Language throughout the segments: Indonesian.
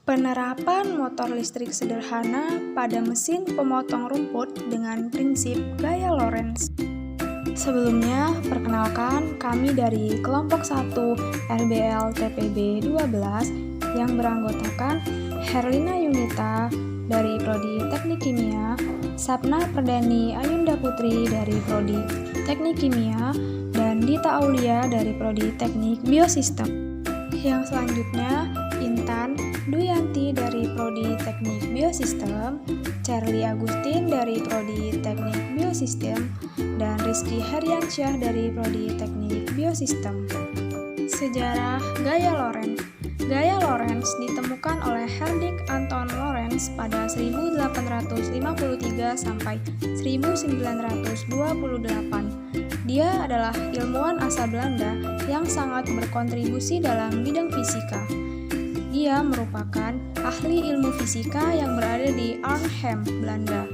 Penerapan motor listrik sederhana pada mesin pemotong rumput dengan prinsip gaya Lorentz. Sebelumnya, perkenalkan kami dari kelompok 1 RBL TPB 12 yang beranggotakan Herlina Yunita dari Prodi Teknik Kimia, Sapna Perdani Ayunda Putri dari Prodi Teknik Kimia, dan Dita Aulia dari Prodi Teknik Biosistem. Yang selanjutnya, Intan Duyanti dari Prodi Teknik Biosistem, Charlie Agustin dari Prodi Teknik Biosistem, dan Rizky Heriansyah dari Prodi Teknik Biosistem. Sejarah gaya Lorentz. Gaya Lorentz ditemukan oleh Hendrik Anton Lorentz pada 1853 sampai 1928. Dia adalah ilmuwan asal Belanda yang sangat berkontribusi dalam bidang fisika. Dia merupakan ahli ilmu fisika yang berada di Arnhem, Belanda.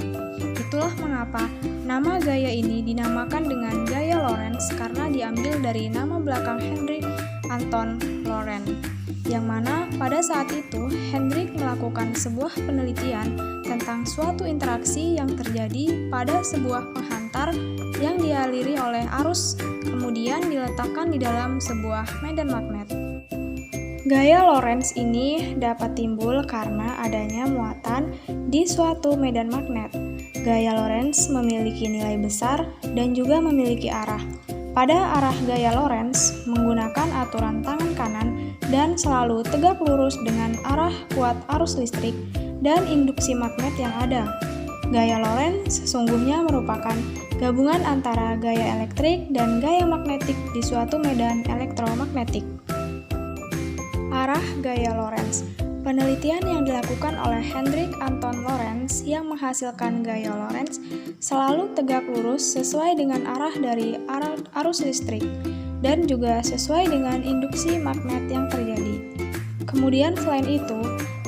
Itulah mengapa nama gaya ini dinamakan dengan gaya Lorentz karena diambil dari nama belakang Hendrik Anton Lorentz, yang mana pada saat itu Hendrik melakukan sebuah penelitian tentang suatu interaksi yang terjadi pada sebuah penghantar yang dialiri oleh arus, kemudian diletakkan di dalam sebuah medan magnet. Gaya Lorentz ini dapat timbul karena adanya muatan di suatu medan magnet. Gaya Lorentz memiliki nilai besar dan juga memiliki arah. Pada arah gaya Lorentz menggunakan aturan tangan kanan dan selalu tegak lurus dengan arah kuat arus listrik dan induksi magnet yang ada. Gaya Lorentz sesungguhnya merupakan gabungan antara gaya elektrik dan gaya magnetik di suatu medan elektromagnetik. Arah gaya Lorentz. Penelitian yang dilakukan oleh Hendrik Anton Lorentz yang menghasilkan gaya Lorentz selalu tegak lurus sesuai dengan arah dari arus listrik dan juga sesuai dengan induksi magnet yang terjadi. Kemudian selain itu,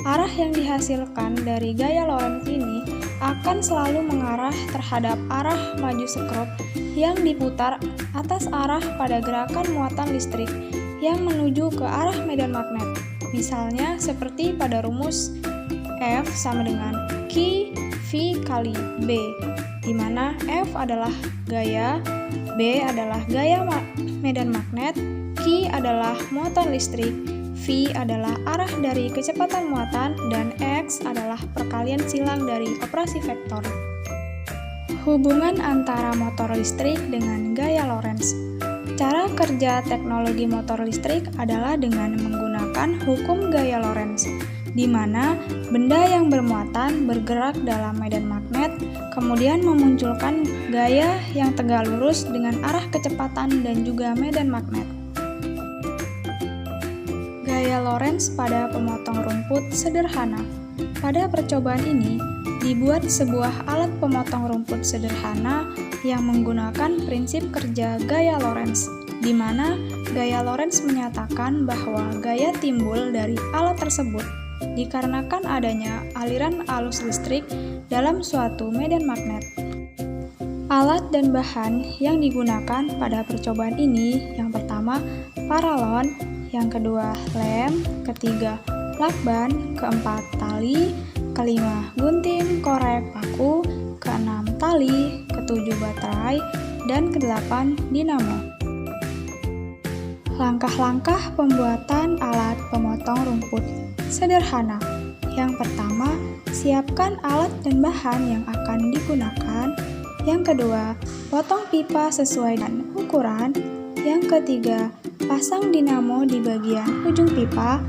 arah yang dihasilkan dari gaya Lorentz ini akan selalu mengarah terhadap arah maju sekrup yang diputar atas arah pada gerakan muatan listrik yang menuju ke arah medan magnet. Misalnya seperti pada rumus F sama dengan Q V kali B, di mana F adalah gaya, B adalah gaya medan magnet, Q adalah muatan listrik, V adalah arah dari kecepatan muatan, dan X adalah perkalian silang dari operasi vektor. Hubungan antara motor listrik dengan gaya Lorentz. Cara kerja teknologi motor listrik adalah dengan menggunakan hukum gaya Lorentz, di mana benda yang bermuatan bergerak dalam medan magnet, kemudian memunculkan gaya yang tegak lurus dengan arah kecepatan dan juga medan magnet. Gaya Lorentz pada pemotong rumput sederhana. Pada percobaan ini, dibuat sebuah alat pemotong rumput sederhana yang menggunakan prinsip kerja gaya Lorentz, di mana gaya Lorentz menyatakan bahwa gaya timbul dari alat tersebut dikarenakan adanya aliran arus listrik dalam suatu medan magnet. Alat dan bahan yang digunakan pada percobaan ini yang pertama paralon, yang kedua lem, ketiga lakban, keempat tali, kelima gunting, korek, paku, keenam tali, ketujuh baterai, dan kedelapan dinamo. Langkah-langkah pembuatan alat pemotong rumput sederhana. Yang pertama, siapkan alat dan bahan yang akan digunakan. Yang kedua, potong pipa sesuai dengan ukuran. Yang ketiga, pasang dinamo di bagian ujung pipa.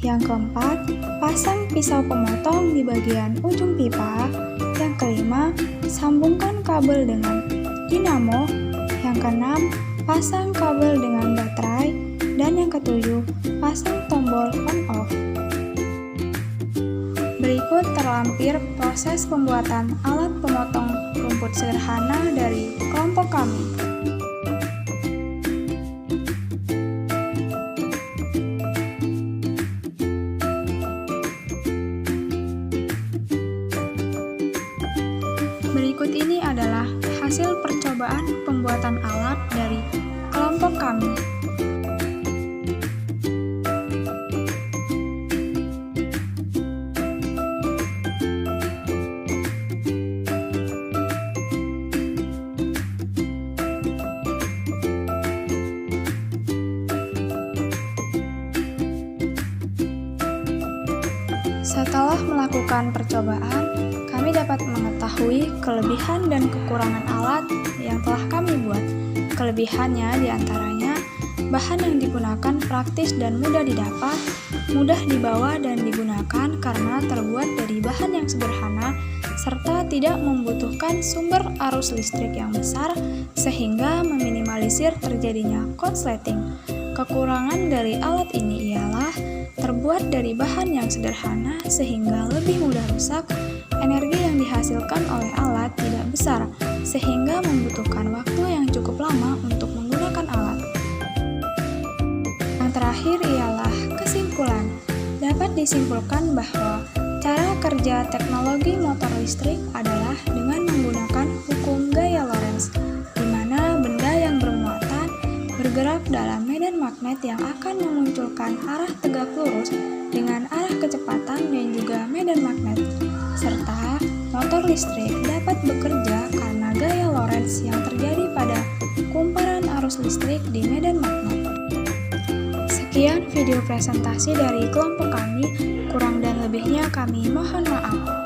Yang keempat, pasang pisau pemotong di bagian ujung pipa. Yang kelima, sambungkan kabel dengan dinamo. Yang keenam, pasang kabel dengan baterai. Dan yang ketujuh, pasang tombol on-off. Berikut terlampir proses pembuatan alat pemotong rumput sederhana dari kelompok kami. Berikut ini adalah hasil percobaan pembuatan alat dari kelompok kami. Setelah melakukan percobaan, kami dapat mengetahui kelebihan dan kekurangan alat yang telah kami buat. Kelebihannya diantaranya, bahan yang digunakan praktis dan mudah didapat, mudah dibawa dan digunakan karena terbuat dari bahan yang sederhana, serta tidak membutuhkan sumber arus listrik yang besar sehingga meminimalisir terjadinya konsleting. Kekurangan dari alat ini ialah terbuat dari bahan yang sederhana sehingga lebih mudah rusak, energi yang dihasilkan oleh alat tidak besar sehingga membutuhkan waktu yang cukup lama untuk menggunakan alat. Yang terakhir ialah kesimpulan. Dapat disimpulkan bahwa cara kerja teknologi motor listrik adalah dengan menggunakan hukum gaya Lorentz, di mana benda yang bermuatan bergerak dalam medan magnet yang akan memunculkan arah tegak lurus dengan arah kecepatan dan juga medan magnet, serta motor listrik dapat bekerja karena gaya Lorentz yang terjadi pada kumparan arus listrik di medan magnet. Sekian video presentasi dari kelompok kami, kurang dan lebihnya kami mohon maaf.